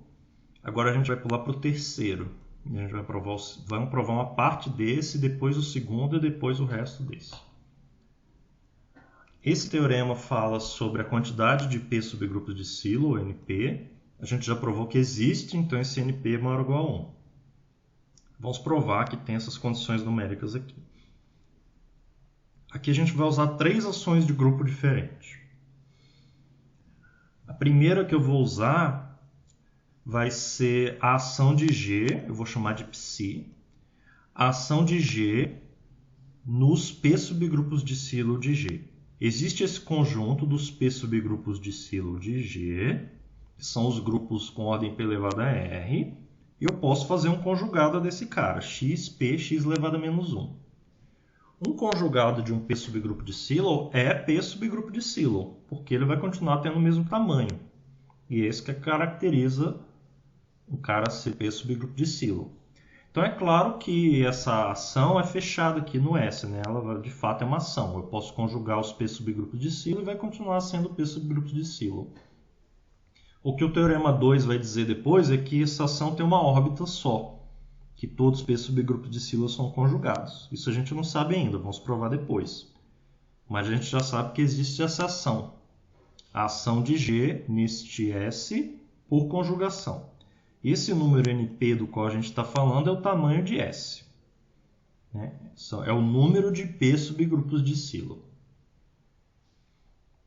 Agora a gente vai pular para o terceiro. A gente vai provar uma parte desse, depois o segundo e depois o resto desse. Esse teorema fala sobre a quantidade de P subgrupos de Silo, ou NP. A gente já provou que existe, então esse NP é maior ou igual a 1. Vamos provar que tem essas condições numéricas aqui. Aqui a gente vai usar 3 ações de grupo diferentes. A primeira que eu vou usar vai ser a ação de G, eu vou chamar de Psi. A ação de G nos P subgrupos de Silo de G. Existe esse conjunto dos P subgrupos de Silo de G, que são os grupos com ordem P elevada a R, e eu posso fazer um conjugado desse cara, xp, x elevado a menos 1. Um conjugado de um P subgrupo de Silo é P subgrupo de Silo, porque ele vai continuar tendo o mesmo tamanho. E é isso que caracteriza um cara ser P subgrupo de Silo. Então é claro que essa ação é fechada aqui no S, ela de fato é uma ação. Eu posso conjugar os P subgrupos de Silo e vai continuar sendo P subgrupos de Silo. O que o teorema 2 vai dizer depois é que essa ação tem uma órbita só, que todos os P subgrupos de Silo são conjugados. Isso a gente não sabe ainda, vamos provar depois. Mas a gente já sabe que existe essa ação. A ação de G neste S por conjugação. Esse número NP do qual a gente está falando é o tamanho de S. É o número de P subgrupos de Silo.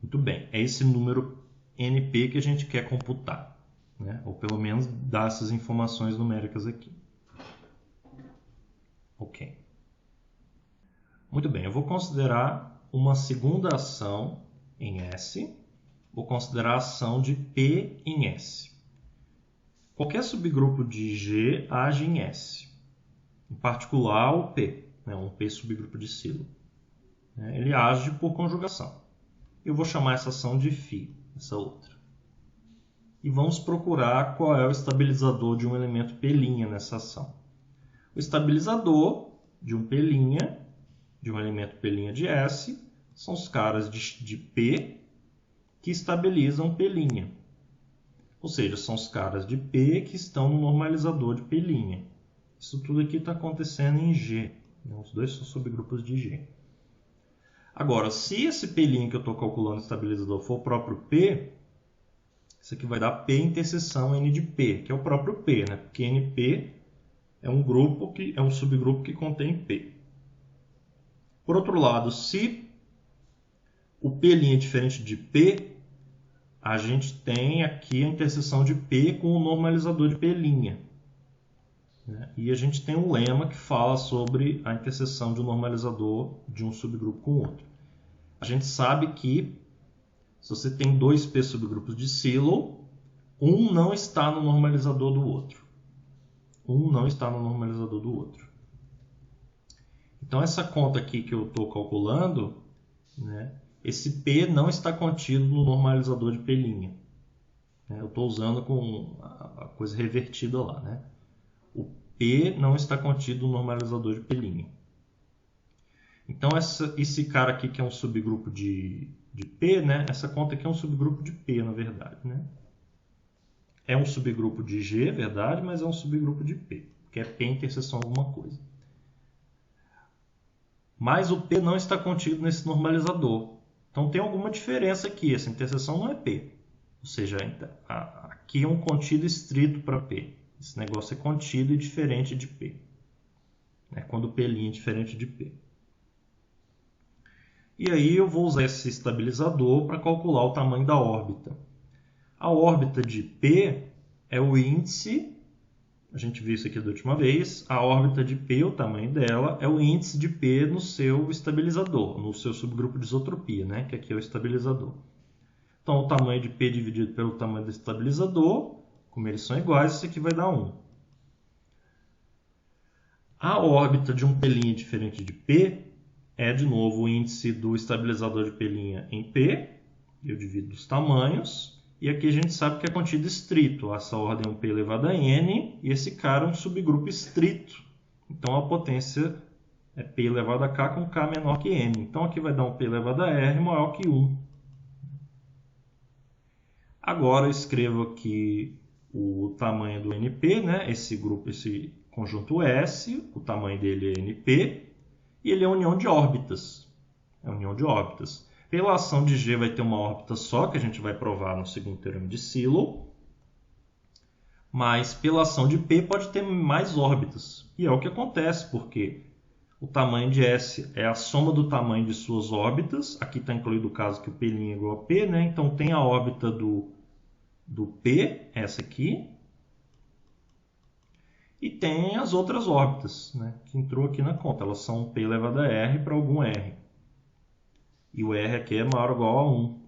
Muito bem, é esse número NP que a gente quer computar. Ou pelo menos dar essas informações numéricas aqui. Ok. Muito bem, eu vou considerar uma segunda ação em S. Vou considerar a ação de P em S. Qualquer subgrupo de G age em S. Em particular o P, um P subgrupo de Silo. Ele age por conjugação. Eu vou chamar essa ação de φ, essa outra. E vamos procurar qual é o estabilizador de um elemento P' nessa ação. O estabilizador de um P', de um elemento P' de S, são os caras de P que estabilizam P'. Ou seja, são os caras de P que estão no normalizador de P'. Isso tudo aqui está acontecendo em G. Os dois são subgrupos de G. Agora, se esse P' que eu estou calculando estabilizador for o próprio P, isso aqui vai dar P interseção N de P, que é o próprio P, porque NP é um subgrupo que contém P. Por outro lado, se o P' diferente de P, a gente tem aqui a interseção de P com o normalizador de P'. E a gente tem um lema que fala sobre a interseção de um normalizador de um subgrupo com o outro. A gente sabe que se você tem dois P subgrupos de Sylow, um não está no normalizador do outro. Um não está no normalizador do outro. Então essa conta aqui que eu estou calculando, né, esse P não está contido no normalizador de P'. Eu estou usando com a coisa revertida lá. Né? O P não está contido no normalizador de P'. Então esse cara aqui que é um subgrupo de P, né? Essa conta aqui é um subgrupo de P, na verdade. Né? É um subgrupo de G, verdade, mas é um subgrupo de P, que é P interseção alguma coisa. Mas o P não está contido nesse normalizador. Então tem alguma diferença aqui, essa interseção não é P. Ou seja, aqui é um contido estrito para P. Esse negócio é contido e diferente de P. Quando P' é diferente de P. E aí eu vou usar esse estabilizador para calcular o tamanho da órbita. A órbita de P é o índice, a gente viu isso aqui da última vez, a órbita de P, o tamanho dela, é o índice de P no seu estabilizador, no seu subgrupo de isotropia, né? Que aqui é o estabilizador. Então o tamanho de P dividido pelo tamanho do estabilizador, como eles são iguais, isso aqui vai dar 1. A órbita de um P' diferente de P é, de novo, o índice do estabilizador de P' em P. Eu divido os tamanhos. E aqui a gente sabe que é contido estrito. Essa ordem é um P elevado a N. E esse cara é um subgrupo estrito. Então a potência é P elevado a K com K menor que N. Então aqui vai dar um P elevado a R maior que 1. Agora eu escrevo aqui o tamanho do NP, né? Esse conjunto S, o tamanho dele é NP. E ele é união de órbitas. É união de órbitas. Pela ação de G vai ter uma órbita só, que a gente vai provar no segundo teorema de Sylow. Mas pela ação de P pode ter mais órbitas. E é o que acontece, porque o tamanho de S é a soma do tamanho de suas órbitas. Aqui está incluído o caso que o P' é igual a P, né? Então tem a órbita do P, essa aqui. E tem as outras órbitas, né, que entrou aqui na conta. Elas são P elevado a R para algum R. E o R aqui é maior ou igual a 1.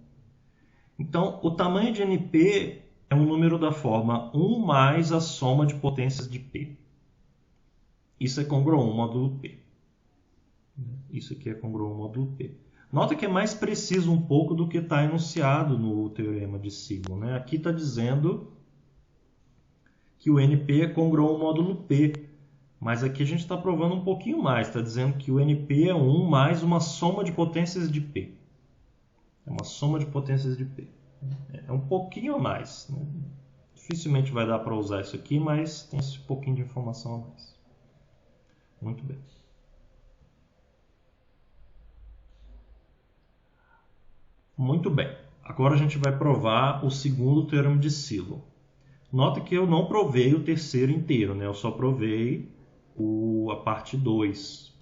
Então, o tamanho de NP é um número da forma 1 mais a soma de potências de P. Isso é congruo módulo P. Isso aqui é congruo módulo P. Nota que é mais preciso um pouco do que está enunciado no teorema de Sylow. Né? Aqui está dizendo que o NP é congruo ao módulo P. Mas aqui a gente está provando um pouquinho mais. Está dizendo que o NP é 1 mais uma soma de potências de P. É uma soma de potências de P. É um pouquinho a mais. Né? Dificilmente vai dar para usar isso aqui, mas tem esse pouquinho de informação a mais. Muito bem. Muito bem. Agora a gente vai provar o segundo teorema de Sylow. Nota que eu não provei o terceiro inteiro, né? Eu só provei a parte 2.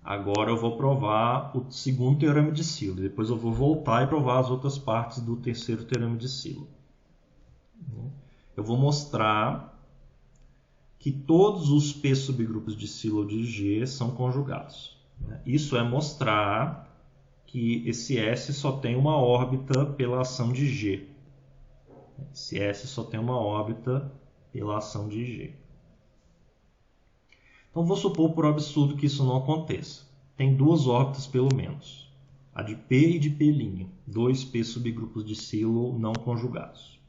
Agora eu vou provar o segundo teorema de Sylow. Depois eu vou voltar e provar as outras partes do terceiro teorema de Sylow. Eu vou mostrar que todos os P subgrupos de Sylow de G são conjugados. Isso é mostrar que esse S só tem uma órbita pela ação de G. Esse S só tem uma órbita pela ação de G. Então vou supor por absurdo que isso não aconteça. Tem duas órbitas pelo menos. A de P e de P'. Dois P subgrupos de Sylow não conjugados.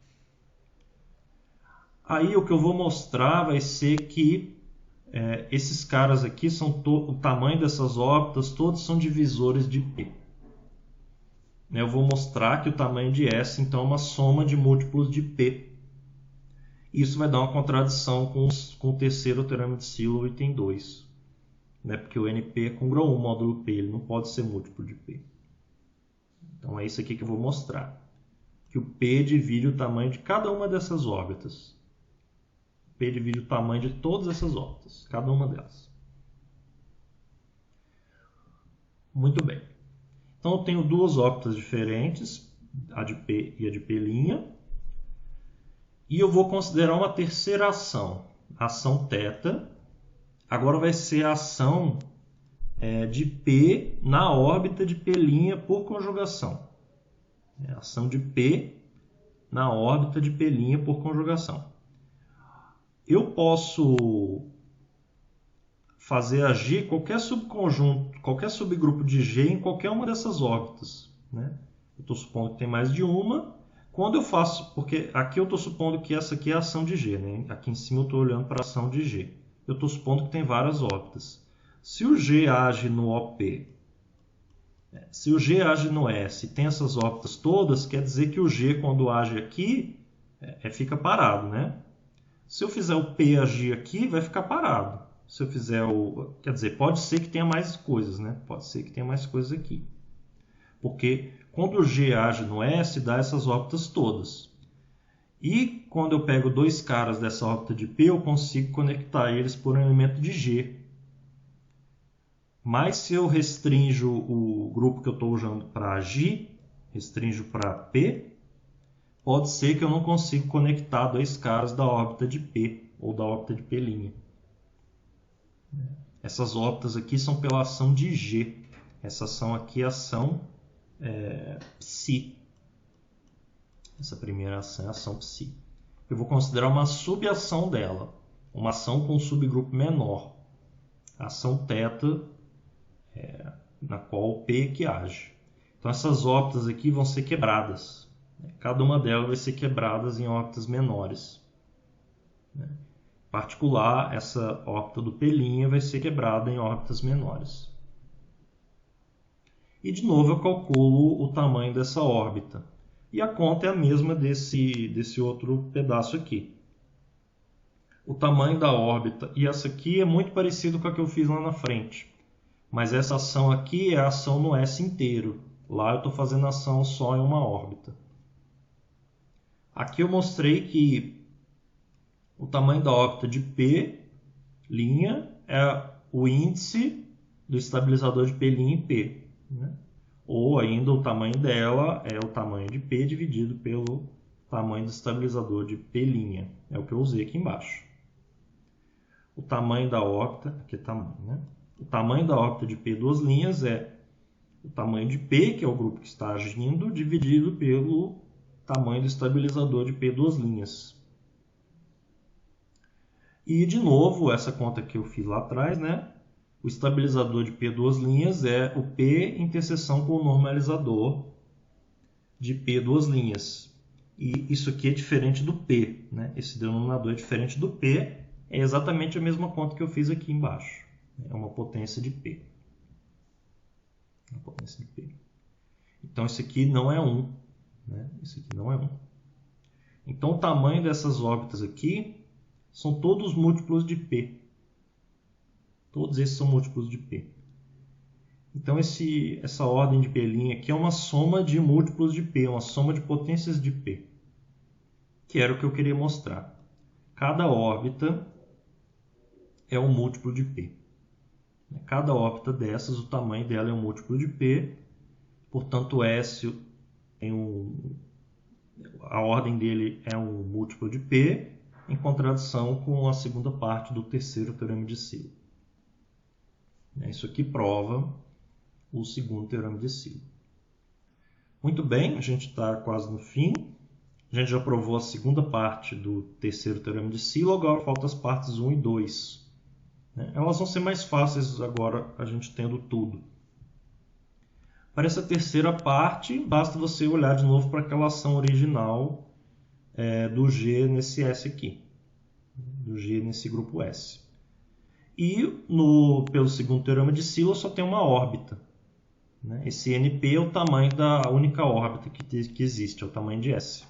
Aí o que eu vou mostrar vai ser que esses caras aqui, o tamanho dessas órbitas, todos são divisores de P. Eu vou mostrar que o tamanho de S então é uma soma de múltiplos de P. Isso vai dar uma contradição com o terceiro teorema de Sylow, item 2. Porque o NP é congruo ao módulo P, ele não pode ser múltiplo de P. Então é isso aqui que eu vou mostrar. Que o P divide o tamanho de cada uma dessas órbitas. P divide o tamanho de todas essas órbitas, cada uma delas. Muito bem. Então, eu tenho duas órbitas diferentes, a de P e a de P'. E eu vou considerar uma terceira ação, a ação θ. Agora vai ser a ação de P na órbita de P' por conjugação. A ação de P na órbita de P' por conjugação. Eu posso fazer agir qualquer subconjunto, qualquer subgrupo de G em qualquer uma dessas órbitas, né? Eu estou supondo que tem mais de uma. Quando eu faço, porque aqui eu estou supondo que essa aqui é a ação de G, né? Aqui em cima eu estou olhando para a ação de G. Eu estou supondo que tem várias órbitas. Se o G age no OP, se o G age no S e tem essas órbitas todas, quer dizer que o G, quando age aqui, fica parado, né? Se eu fizer o P agir aqui, vai ficar parado. Se eu fizer o... Quer dizer, pode ser que tenha mais coisas, né? Pode ser que tenha mais coisas aqui. Porque quando o G age no S, dá essas órbitas todas. E quando eu pego dois caras dessa órbita de P, eu consigo conectar eles por um elemento de G. Mas se eu restringo o grupo que eu estou usando para agir, restringo para P, pode ser que eu não consiga conectar dois caras da órbita de P ou da órbita de P'. Essas órbitas aqui são pela ação de G. Essa ação aqui é a ação psi. Essa primeira ação é a ação psi. Eu vou considerar uma subação dela, uma ação com um subgrupo menor, a ação θ, na qual o P que age. Então essas órbitas aqui vão ser quebradas. Cada uma delas vai ser quebrada em órbitas menores. Em particular, essa órbita do P' vai ser quebrada em órbitas menores. E de novo eu calculo o tamanho dessa órbita. E a conta é a mesma desse outro pedaço aqui. O tamanho da órbita, e essa aqui é muito parecido com a que eu fiz lá na frente. Mas essa ação aqui é a ação no S inteiro. Lá eu estou fazendo ação só em uma órbita. Aqui eu mostrei que o tamanho da órbita de P' é o índice do estabilizador de P' em P, né? Ou ainda o tamanho dela é o tamanho de P dividido pelo tamanho do estabilizador de P'. É o que eu usei aqui embaixo. O tamanho da órbita, aqui é tamanho, né? O tamanho da órbita de P duas linhas é o tamanho de P, que é o grupo que está agindo, dividido pelo tamanho do estabilizador de P duas linhas. E, de novo, essa conta que eu fiz lá atrás, né? O estabilizador de P duas linhas é o P interseção com o normalizador de P duas linhas. E isso aqui é diferente do P, né? Esse denominador é diferente do P, é exatamente a mesma conta que eu fiz aqui embaixo. É uma potência de P. Uma potência de P. Então, isso aqui não é 1. Né? Isso aqui não é 1. Então, o tamanho dessas órbitas aqui são todos múltiplos de P. Todos esses são múltiplos de P. Então, essa ordem de P' aqui é uma soma de múltiplos de P, uma soma de potências de P. Que era o que eu queria mostrar. Cada órbita é um múltiplo de P. Cada órbita dessas, o tamanho dela é um múltiplo de P. Portanto, S tem a ordem dele é um múltiplo de P, em contradição com a segunda parte do terceiro teorema de Silo. Isso aqui prova o segundo teorema de Silo. Muito bem, a gente está quase no fim. A gente já provou a segunda parte do terceiro teorema de Silo, agora faltam as partes 1 e 2. Elas vão ser mais fáceis agora, a gente tendo tudo. Para essa terceira parte, basta você olhar de novo para aquela ação original do G nesse S aqui. Do G nesse grupo S. E pelo segundo teorema de Silo só tem uma órbita. Esse NP é o tamanho da única órbita que existe, é o tamanho de S.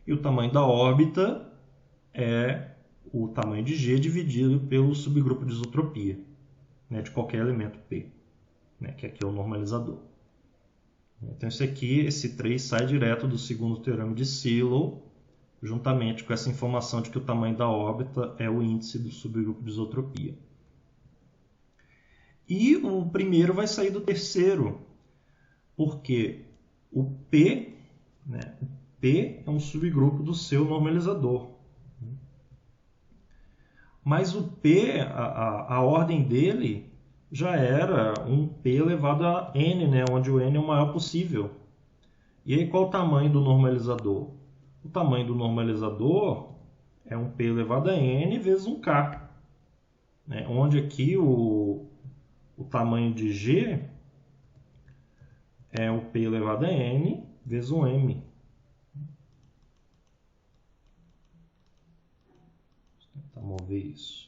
E o tamanho da órbita é o tamanho de G dividido pelo subgrupo de isotropia, de qualquer elemento P, que aqui é o normalizador. Então esse 3 sai direto do segundo teorema de Silo, juntamente com essa informação de que o tamanho da órbita é o índice do subgrupo de isotropia. E o primeiro vai sair do terceiro, porque o P, né, o P é um subgrupo do seu normalizador. Mas o P, a ordem dele já era um P elevado a N, né, onde o N é o maior possível. E aí qual o tamanho do normalizador? O tamanho do normalizador é um P elevado a N vezes um K. Né? Onde aqui o tamanho de G é o P elevado a N vezes um M. Vou tentar mover isso.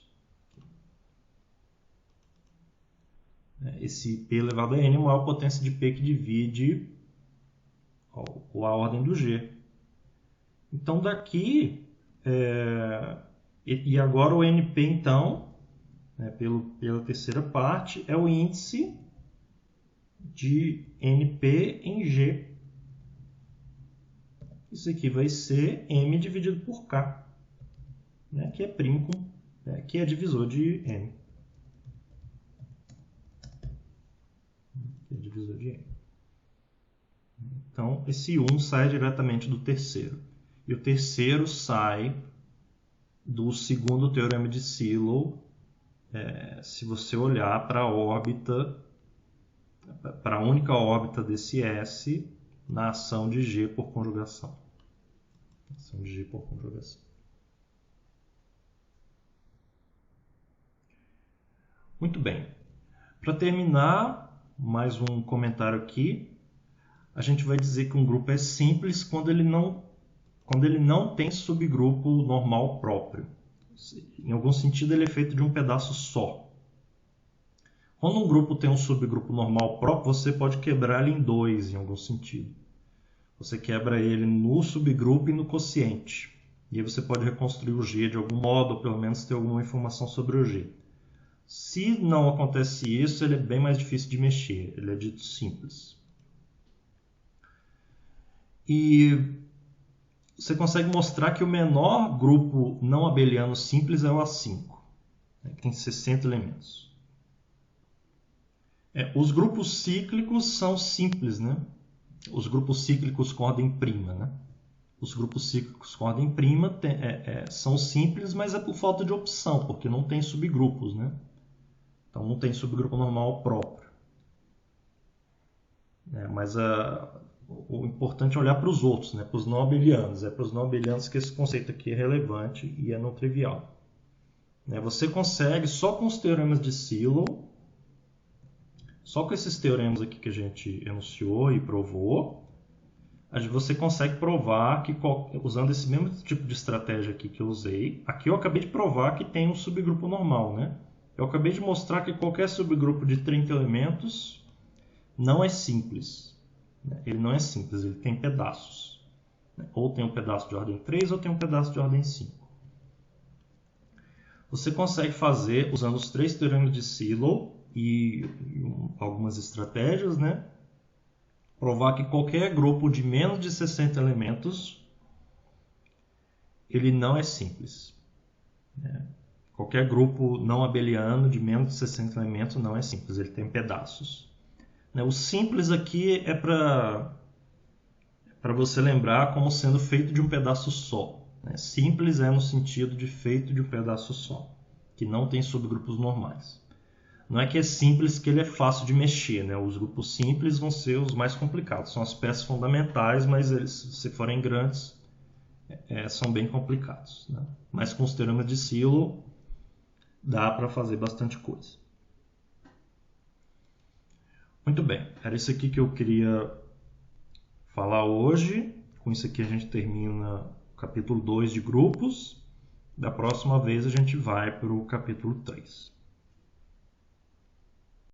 Esse P elevado a N é a maior potência de P que divide a ordem do G. Então daqui, e agora o NP então, né, pela terceira parte, é o índice de NP em G. Isso aqui vai ser M dividido por K, né, que é primo que é divisor de M. Que é divisor de M. Então, esse 1 sai diretamente do terceiro. E o terceiro sai do segundo teorema de Silo, se você olhar para a órbita, para a única órbita desse S na ação de G por conjugação. Ação de G por conjugação. Muito bem. Para terminar, mais um comentário aqui. A gente vai dizer que um grupo é simples quando ele não tem subgrupo normal próprio. Em algum sentido, ele é feito de um pedaço só. Quando um grupo tem um subgrupo normal próprio, você pode quebrar ele em dois, em algum sentido. Você quebra ele no subgrupo e no quociente. E aí você pode reconstruir o G de algum modo, ou pelo menos ter alguma informação sobre o G. Se não acontece isso, ele é bem mais difícil de mexer. Ele é dito simples. E você consegue mostrar que o menor grupo não abeliano simples é o A5, né, que tem 60 elementos. Os grupos cíclicos são simples, né? Os grupos cíclicos com ordem prima, né? Os grupos cíclicos com ordem prima são simples, mas é por falta de opção, porque não tem subgrupos, né? Então não tem subgrupo normal próprio. Mas o importante é olhar para os outros, né? Para os não abelianos. É para os não abelianos que esse conceito aqui é relevante e é não trivial. Você consegue, só com os teoremas de Silo, só com esses teoremas aqui que a gente enunciou e provou, você consegue provar que, usando esse mesmo tipo de estratégia aqui que eu usei, aqui eu acabei de provar que tem um subgrupo normal, né? Eu acabei de mostrar que qualquer subgrupo de 30 elementos não é simples. Ele não é simples, ele tem pedaços. Ou tem um pedaço de ordem 3 ou tem um pedaço de ordem 5. Você consegue fazer, usando os 3 teoremas de Silo e algumas estratégias, né? Provar que qualquer grupo de menos de 60 elementos ele não é simples. Qualquer grupo não abeliano de menos de 60 elementos não é simples, ele tem pedaços. O simples aqui é para você lembrar como sendo feito de um pedaço só. Simples é no sentido de feito de um pedaço só, que não tem subgrupos normais. Não é que é simples que ele é fácil de mexer. Os grupos simples vão ser os mais complicados. São as peças fundamentais, mas eles, se forem grandes, são bem complicados. Mas com os teoremas de Silo dá para fazer bastante coisa. Muito bem, era isso aqui que eu queria falar hoje. Com isso aqui a gente termina o capítulo 2 de grupos. Da próxima vez a gente vai para o capítulo 3.